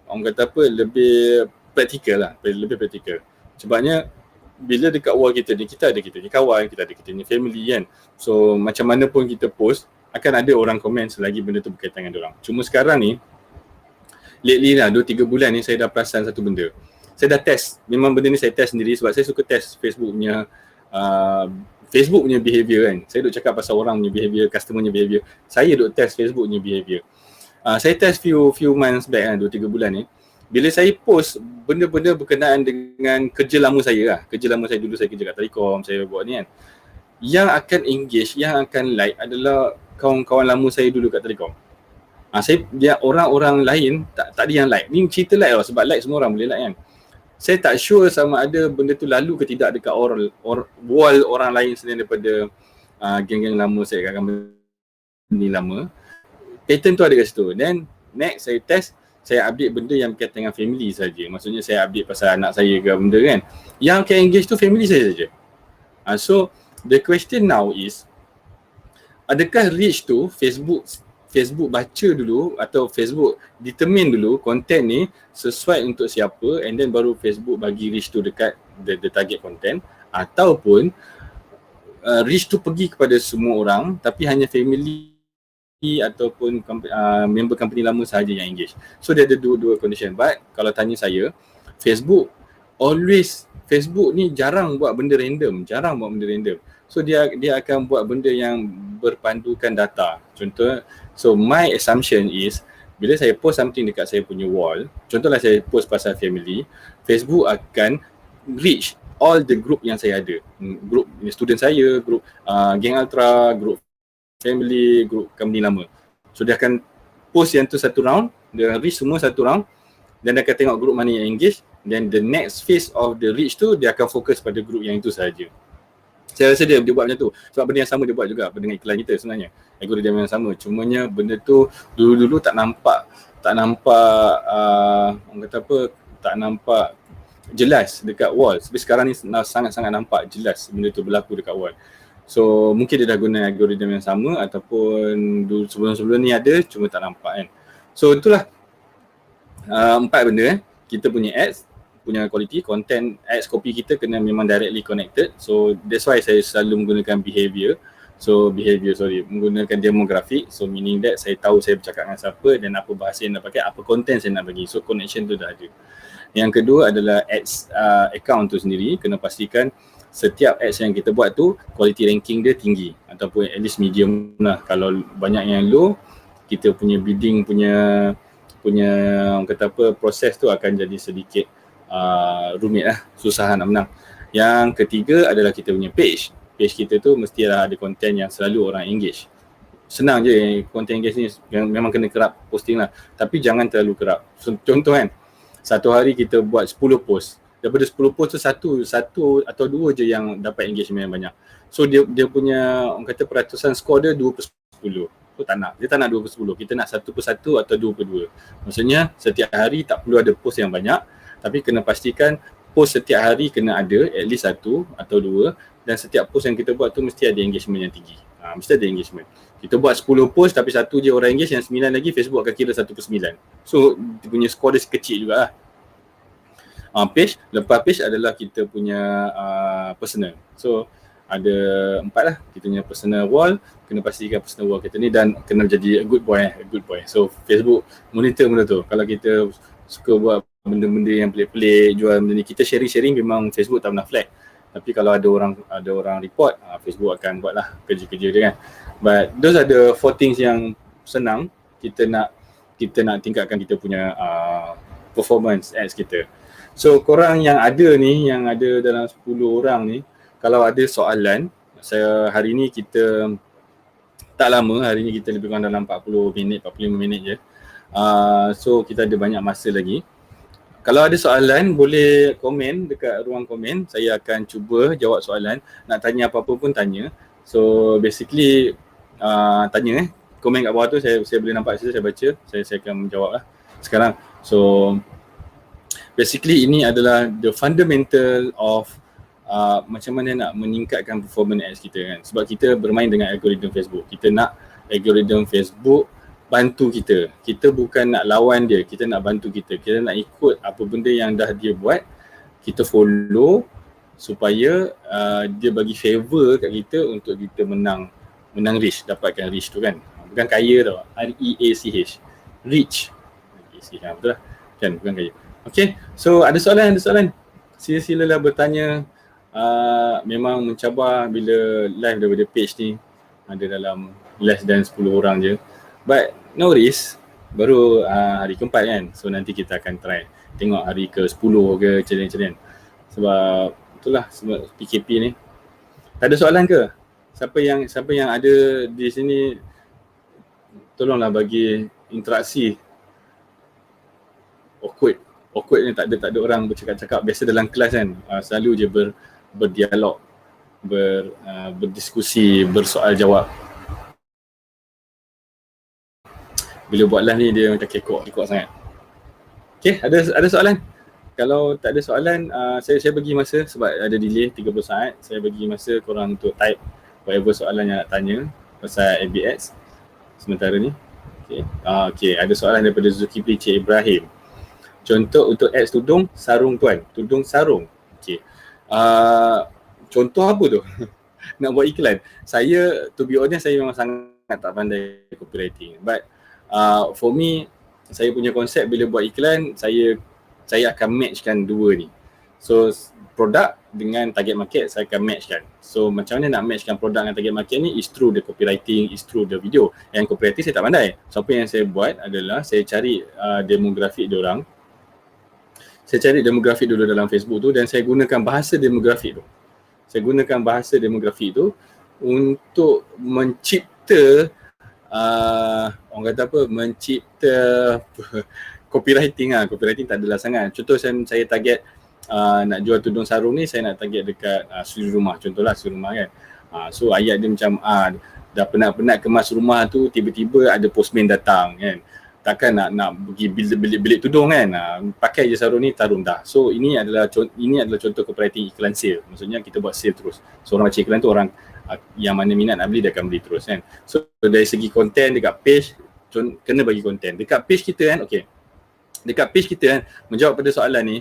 orang kata apa, lebih praktikal lah, lebih praktikal. Sebabnya bila dekat wall kita ni, kita ada kita ni kawan, kita ada kita ni family kan. So macam mana pun kita post, akan ada orang komen selagi benda tu berkaitan dengan diorang. Cuma sekarang ni, lately lah 2-3 bulan ni, saya dah perasan satu benda. Saya dah test, memang benda ni saya test sendiri sebab saya suka test Facebook punya behaviour kan. Saya duk cakap pasal orang punya behaviour, customer punya behaviour. Saya duk test Facebook punya behaviour. Saya test few months back kan, 2-3 bulan ni. Bila saya post benda-benda berkenaan dengan kerja lama saya lah. Kerja lama saya dulu, saya kerja kat Telekom, saya buat ni kan. Yang akan engage, yang akan like adalah kawan-kawan lama saya dulu kat Telekom. Dia orang-orang lain tak ada yang like. Ni cerita like lah, sebab like semua orang boleh like kan. Saya tak sure sama ada benda tu lalu ke tidak dekat wall orang lain selain daripada geng-geng lama saya kat company lama. Pattern tu ada kat situ. Then next saya test, saya update benda yang berkaitan dengan family saja. Maksudnya saya update pasal anak saya ke benda kan. Yang akan engage tu family saya saja. So the question now is, adakah reach tu Facebook baca dulu atau Facebook determine dulu konten ni sesuai untuk siapa, and then baru Facebook bagi reach tu dekat the target content, ataupun reach tu pergi kepada semua orang tapi hanya family ataupun member company lama sahaja yang engage. So dia ada dua condition. But kalau tanya saya, Facebook ni jarang buat benda random. So dia akan buat benda yang berpandukan data. Contoh, so my assumption is bila saya post something dekat saya punya wall, contohlah saya post pasal family, Facebook akan reach all the group yang saya ada. Group student saya, group Geng Ultra, group family, group company lama. So dia akan post yang tu satu round, dia reach semua satu round, dan dia akan tengok group mana yang engage, then the next phase of the reach tu dia akan fokus pada group yang itu sahaja. Saya rasa dia buat macam tu. Sebab benda yang sama dia buat juga dengan iklan kita sebenarnya. Algoritma yang sama. Cumanya benda tu dulu-dulu tak nampak orang kata apa, tak nampak jelas dekat wall. Tapi sekarang ni sangat-sangat nampak jelas benda tu berlaku dekat wall. So mungkin dia dah guna algoritma yang sama, ataupun sebelum-sebelum ni ada cuma tak nampak kan. So itulah 4 benda. Kita punya ads, punya quality, content, ads copy kita kena memang directly connected. So that's why saya selalu menggunakan menggunakan demographic. So meaning that saya tahu saya bercakap dengan siapa dan apa bahasa yang nak pakai, apa content saya nak bagi. So connection tu dah ada. Yang kedua adalah ads account tu sendiri, kena pastikan setiap ads yang kita buat tu quality ranking dia tinggi ataupun at least medium lah. Kalau banyak yang low, kita punya bidding punya orang kata apa, proses tu akan jadi sedikit rumit lah, susah nak menang. Yang ketiga adalah kita punya page kita tu mestilah ada konten yang selalu orang engage. Senang je konten engage ni, memang kena kerap posting lah, tapi jangan terlalu kerap. Contoh kan, satu hari kita buat 10 post, daripada 10 post tu satu atau dua je yang dapat engagement yang banyak. So dia punya orang kata peratusan skor dia 2/10. So dia tak nak 2/10, kita nak 1/1 atau 2/2. Maksudnya setiap hari tak perlu ada post yang banyak, tapi kena pastikan post setiap hari kena ada at least 1 atau 2, dan setiap post yang kita buat tu mesti ada engagement yang tinggi. Mesti ada engagement. Kita buat 10 post tapi 1 je orang engage, yang 9 lagi Facebook akan kira 1/9. So dia punya skor dia kecil jugalah. Page, lepas page adalah kita punya personal. So ada 4 lah, kita punya personal wall, kena pastikan personal wall kita ni dan kena jadi a good boy. So Facebook monitor benda tu. Kalau kita suka buat benda-benda yang pelik-pelik, jual benda ni, kita sharing memang Facebook tak pernah flag. Tapi kalau ada orang report, Facebook akan buat lah kerja-kerja dia kan. But those are the 4 things yang senang kita nak tingkatkan kita punya performance ads kita. So korang yang ada dalam 10 orang ni, kalau ada soalan, hari ni kita tak lama, hari ni kita lebih kurang dalam 45 minit je. So kita ada banyak masa lagi. Kalau ada soalan, boleh komen dekat ruang komen. Saya akan cuba jawab soalan. Nak tanya apa-apa pun tanya. So basically tanya komen kat bawah tu, saya boleh nampak saya baca. Saya akan menjawab lah sekarang. So basically ini adalah the fundamental of macam mana nak meningkatkan performance ads kita kan. Sebab kita bermain dengan algoritma Facebook. Kita nak algoritma Facebook bantu kita. Kita bukan nak lawan dia, kita nak bantu kita. Kita nak ikut apa benda yang dah dia buat, kita follow supaya dia bagi favor kat kita untuk kita menang reach, dapatkan reach tu kan. Bukan kaya tau, R-E-A-C-H, reach. Betul lah kan, bukan kaya. Okay, so ada soalan. Sila-silalah bertanya. Memang mencabar bila live daripada page ni ada dalam less than 10 orang je. But no worries, baru hari keempat kan. So nanti kita akan try tengok hari ke-10 ke macam-macam. Sebab itulah, sebab PKP ni. Tak ada soalan ke? Siapa yang ada di sini, tolonglah bagi interaksi. Awkward ni tak ada orang bercakap-cakap. Biasa dalam kelas kan, selalu je berdialog, berdiskusi, bersoal jawab. Bila buat live ni dia macam kekok sangat. Okay, ada soalan? Kalau tak ada soalan, saya bagi masa sebab ada delay 30 saat. Saya bagi masa korang untuk type whatever soalan yang nak tanya. Lepas pasal ABS sementara ni. Okay, ada soalan daripada Zulkifli Cik Ibrahim. Contoh untuk ads tudung sarung tuan, tudung sarung. Okay. Contoh apa tu? Nak buat iklan. Saya, to be honest, saya memang sangat tak pandai copywriting. But for me, saya punya konsep bila buat iklan, saya akan matchkan dua ni. So produk dengan target market saya akan matchkan. So macam mana nak matchkan produk dengan target market ni is through the copywriting, is through the video. Yang copywriting saya tak pandai. So apa yang saya buat adalah saya cari demografik diorang. Saya cari demografik dulu dalam Facebook tu dan saya gunakan bahasa demografik tu. Saya gunakan bahasa demografik tu untuk mencipta orang kata apa, mencipta copywriting lah. Copywriting tak adalah sangat. Contoh saya target nak jual tudung sarung ni, saya nak target dekat suri rumah. Contohlah suri rumah kan. So ayat dia macam dah penat-penat kemas rumah tu, tiba-tiba ada postman datang kan. Takkan nak pergi bilik tudung kan. Pakai je sarung ni, taruh dah. So ini adalah contoh copywriting iklan sale. Maksudnya kita buat sale terus. So orang baca iklan tu, orang yang mana minat nak beli dia akan beli terus kan. So dari segi konten dekat page, kena bagi konten. Dekat page kita kan, okay. Dekat page kita kan, menjawab pada soalan ni,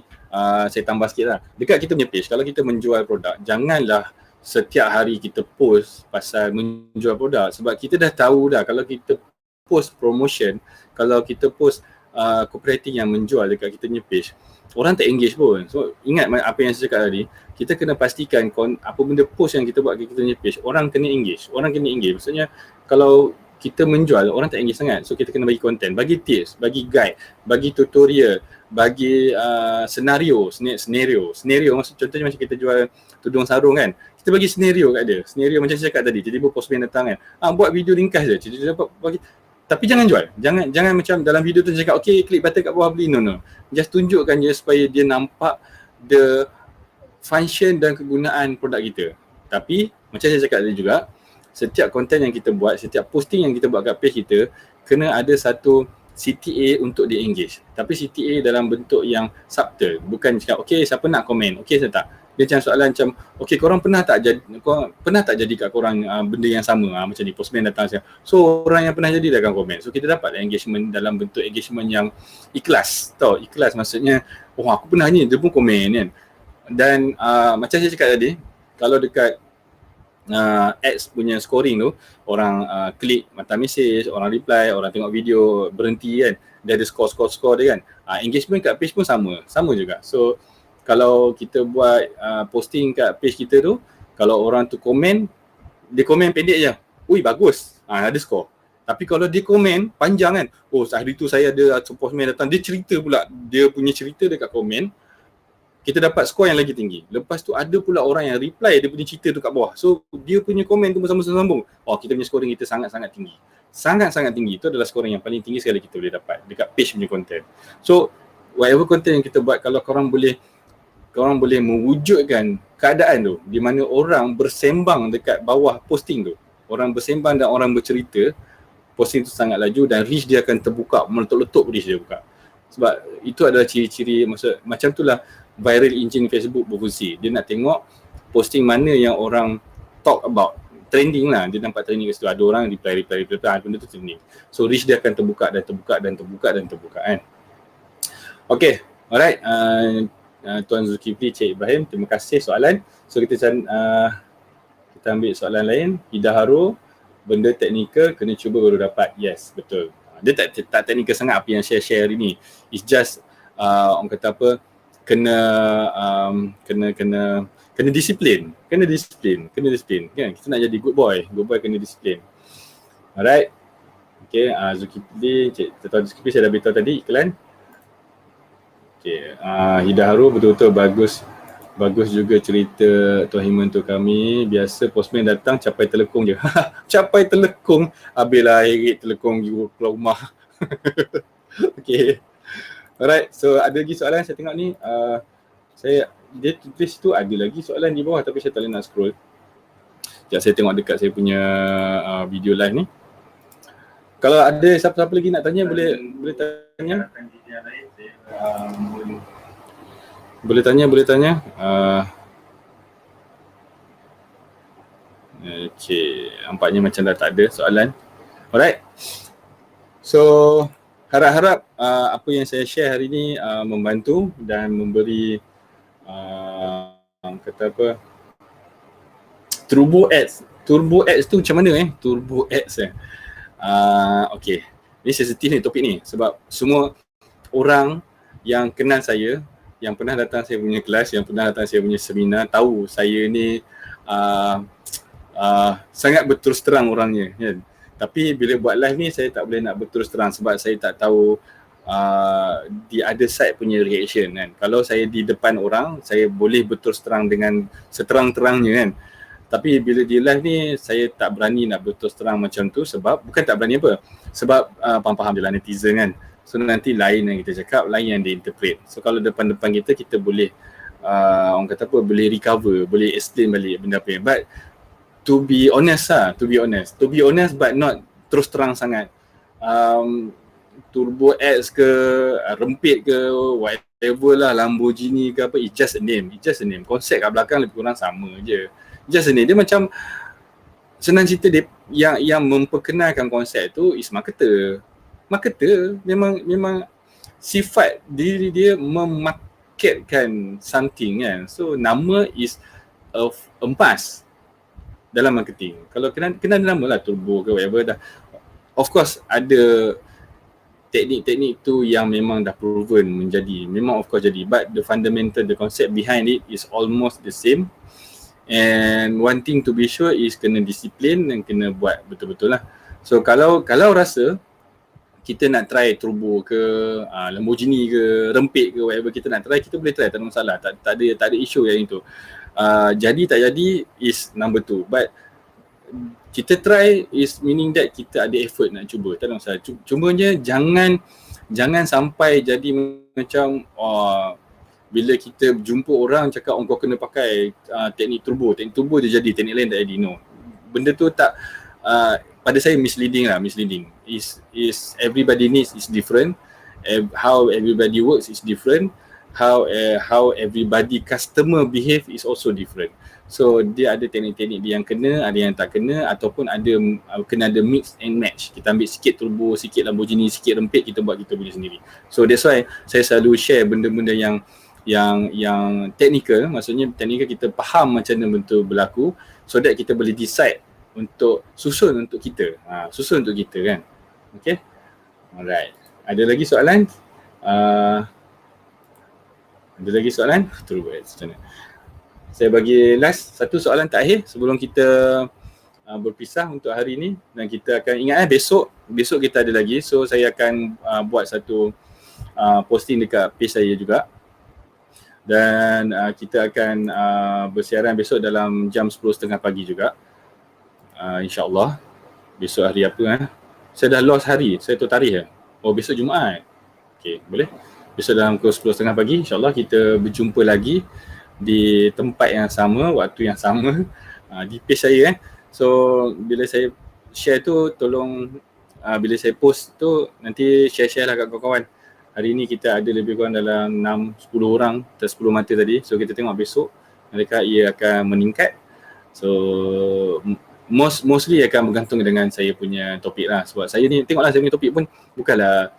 saya tambah sikit lah. Dekat kita punya page, kalau kita menjual produk, janganlah setiap hari kita post pasal menjual produk. Sebab kita dah tahu dah, kalau kita post promotion, kalau kita post copywriting yang menjual dekat kita punya page, orang tak engage pun. So ingat apa yang saya cakap tadi, kita kena pastikan apa benda post yang kita buat kat kita punya page, orang kena engage. Maksudnya kalau kita menjual, orang tak engage sangat. So kita kena bagi konten, bagi tips, bagi guide, bagi tutorial, bagi senario. Maksud contohnya macam kita jual tudung sarung kan, kita bagi senario kat dia. Senario macam saya cakap tadi, tiba-tiba postman datang kan, buat video ringkas je, dia dapat bagi. Tapi jangan jual. Jangan macam dalam video tu cakap okay, klik button kat bawah beli. No. Just tunjukkan je supaya dia nampak the function dan kegunaan produk kita. Tapi macam saya cakap tadi juga, setiap konten yang kita buat, setiap posting yang kita buat kat page kita, kena ada satu CTA untuk dia engage. Tapi CTA dalam bentuk yang subtle. Bukan cakap okay, siapa nak komen? Okay, saya tak. Dia macam soalan macam, okay, korang pernah tak jadi kat korang benda yang sama macam ni, postman datang siapa. So orang yang pernah jadi dia akan komen. So kita dapat engagement dalam bentuk engagement yang ikhlas. Tahu, ikhlas maksudnya, oh aku pernah ni, dia pun komen kan. Dan macam saya cakap tadi, kalau dekat ads punya scoring tu, orang klik mata message, orang reply, orang tengok video, berhenti kan, dia ada score dia kan. Engagement kat page pun sama juga. So kalau kita buat posting kat page kita tu, kalau orang tu komen, dia komen pendek je, ui bagus, ada score. Tapi kalau dia komen panjang kan, oh hari tu saya ada postman datang, dia cerita pula, dia punya cerita dekat komen, kita dapat skor yang lagi tinggi. Lepas tu ada pula orang yang reply dia punya cerita tu kat bawah. So dia punya komen tu bersambung-sambung. Oh, kita punya scoring kita sangat-sangat tinggi. Sangat-sangat tinggi. Itu adalah scoring yang paling tinggi sekali kita boleh dapat dekat page punya content. So whatever content yang kita buat, kalau korang boleh mewujudkan keadaan tu di mana orang bersembang dekat bawah posting tu, orang bersembang dan orang bercerita, posting tu sangat laju dan reach dia akan terbuka, meletup-letup reach dia buka. Sebab itu adalah ciri-ciri, macam itulah viral engine Facebook berfungsi. Dia nak tengok posting mana yang orang talk about, trending lah, dia nampak trending kat situ, ada orang reply, benda tu trending. So reach dia akan terbuka kan. Okay, alright. Tuan Zulkifli Cik Ibrahim, terima kasih soalan. So kita ambil soalan lain. Hidaharo, benda teknikal kena cuba baru dapat. Yes, betul. Dia tak teknikal sangat apa yang share ini. It's just orang kata apa, kena disiplin kan. Kita nak jadi good boy kena disiplin. Alright. Okay, Zulkifli, Tuan Zulkifli saya dah beritahu tadi iklan. Okay, Hidaharo betul-betul bagus juga cerita Tuan Himan tu kami. Biasa postman datang capai telekong je. Capai telekong, habislah herit telekong you keluar rumah. Okay. Alright, so ada lagi soalan saya tengok ni. Dia tulis tu ada lagi soalan di bawah tapi saya tak boleh nak scroll. Sekejap saya tengok dekat saya punya video live ni. Kalau ada siapa-siapa lagi nak tanya boleh tanya. Boleh tanya. Okay, nampaknya macam dah tak ada soalan. Alright. So, harap-harap apa yang saya share hari ni membantu dan memberi kata apa, Turbo Ads tu macam mana Turbo Ads okay. Ni sensitif ni topik ni sebab semua orang yang kenal saya, yang pernah datang saya punya kelas, yang pernah datang saya punya seminar tahu saya ni sangat berterus terang orangnya kan. Tapi bila buat live ni saya tak boleh nak berterus terang sebab saya tak tahu the other side punya reaction kan. Kalau saya di depan orang, saya boleh berterus terang dengan seterang-terangnya kan. Tapi bila di live ni saya tak berani nak berterus terang macam tu sebab bukan tak berani apa. Sebab faham-faham je lah netizen kan. So nanti lain yang kita cakap, lain yang dia interpret. So kalau depan-depan kita boleh orang kata apa, boleh recover, boleh explain balik benda apa yang. But to be honest but not terus terang sangat. Turbo X ke rempit ke whatever lah, Lamborghini ke apa, it's just a name. Konsep kat belakang lebih kurang sama je. Just a name. Dia macam senang cerita, dia yang memperkenalkan konsep tu is marketer. Memang sifat diri dia memarketkan something kan. So nama is empas dalam marketing. Kalau kena nama lah turbo ke whatever dah. Of course ada teknik-teknik tu yang memang dah proven menjadi. Memang of course jadi. But the fundamental, the concept behind it is almost the same. And one thing to be sure is kena disiplin dan kena buat betul-betul lah. So kalau rasa kita nak try turbo ke Lamborghini ke rempit ke whatever kita nak try, kita boleh try, tak ada masalah. Tak ada isu yang itu. Jadi tak jadi is number two. But kita try is meaning that kita ada effort nak cuba. Tak ada masalah. Cumanya jangan sampai jadi macam bila kita jumpa orang cakap kau kena pakai teknik turbo je jadi, teknik lain tak jadi. No. Benda tu tak pada saya misleading. Is everybody needs is different. How everybody works is different. How everybody customer behave is also different. So dia ada teknik-teknik dia yang kena, ada yang tak kena, ataupun kena ada mix and match. Kita ambil sikit turbo, sikit Lamborghini, sikit rempit, kita buat kita punya sendiri. So that's why saya selalu share benda-benda yang technical. Maksudnya technical kita faham macam mana betul berlaku, so that kita boleh decide untuk susun untuk kita. Susun untuk kita kan. Okay. Alright. Ada lagi soalan? Ada lagi soalan? Turbo Ads macam mana? Saya bagi last satu soalan terakhir sebelum kita berpisah untuk hari ini. Dan kita akan ingat besok kita ada lagi. So saya akan buat satu posting dekat page saya juga. Dan kita akan bersiaran besok dalam jam 10.30 pagi juga. InsyaAllah. Besok hari apa? Saya dah lost hari. Saya tu tarikh. Besok Jumaat. Okay, boleh? Besok dalam pukul 10.30 pagi, insyaAllah kita berjumpa lagi di tempat yang sama, waktu yang sama, di page saya. So bila saya share tu, tolong bila saya post tu nanti share lah kat kawan-kawan. Hari ni kita ada lebih kurang dalam 6-10 orang, 10 mata tadi. So kita tengok besok mereka ia akan meningkat. So mostly akan bergantung dengan saya punya topik lah. Sebab saya ni tengoklah saya punya topik pun bukanlah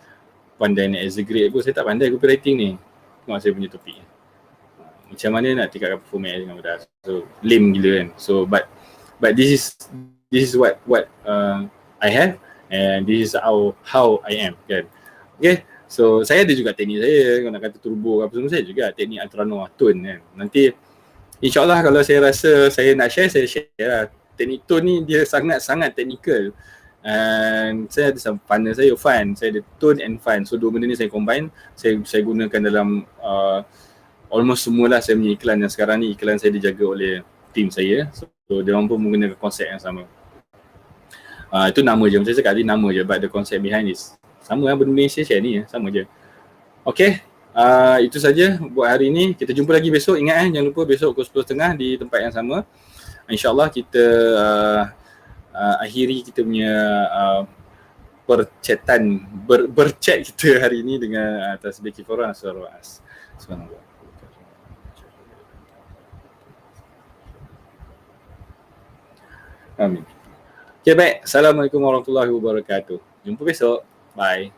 pandai nak exaggerate pun. Saya tak pandai copywriting ni. Tengok saya punya topik. Macam mana nak tingkatkan performance dengan mudah. So lame gila kan. So but this is what I have, and this is how I am kan. Okay. So saya ada juga teknik saya, kalau nak kata turbo apa semua, saya juga teknik Ultrano tone kan. Nanti insyaAllah kalau saya rasa saya nak share, saya share lah. Teknik tone ni dia sangat-sangat technical. And saya ada partner saya Fan, saya ada tone and Fan. So dua benda ni saya combine, saya gunakan dalam almost semualah saya punya iklan yang sekarang ni. Iklan saya dijaga oleh tim saya. So dia orang pun menggunakan konsep yang sama. Itu nama je, macam saya cakap tadi, nama je, but the concept behind is sama lah, benda ni saya share ni sama je. Okay, itu saja buat hari ni. Kita jumpa lagi besok. Ingat jangan lupa besok pukul 10.30 di tempat yang sama. InsyaAllah kita akhiri kita punya perchatan, berchat kita hari ni dengan tasbih kifarah surah As. Subhanallah. Amin. Okay, baik. Assalamualaikum warahmatullahi wabarakatuh. Jumpa besok. Bye.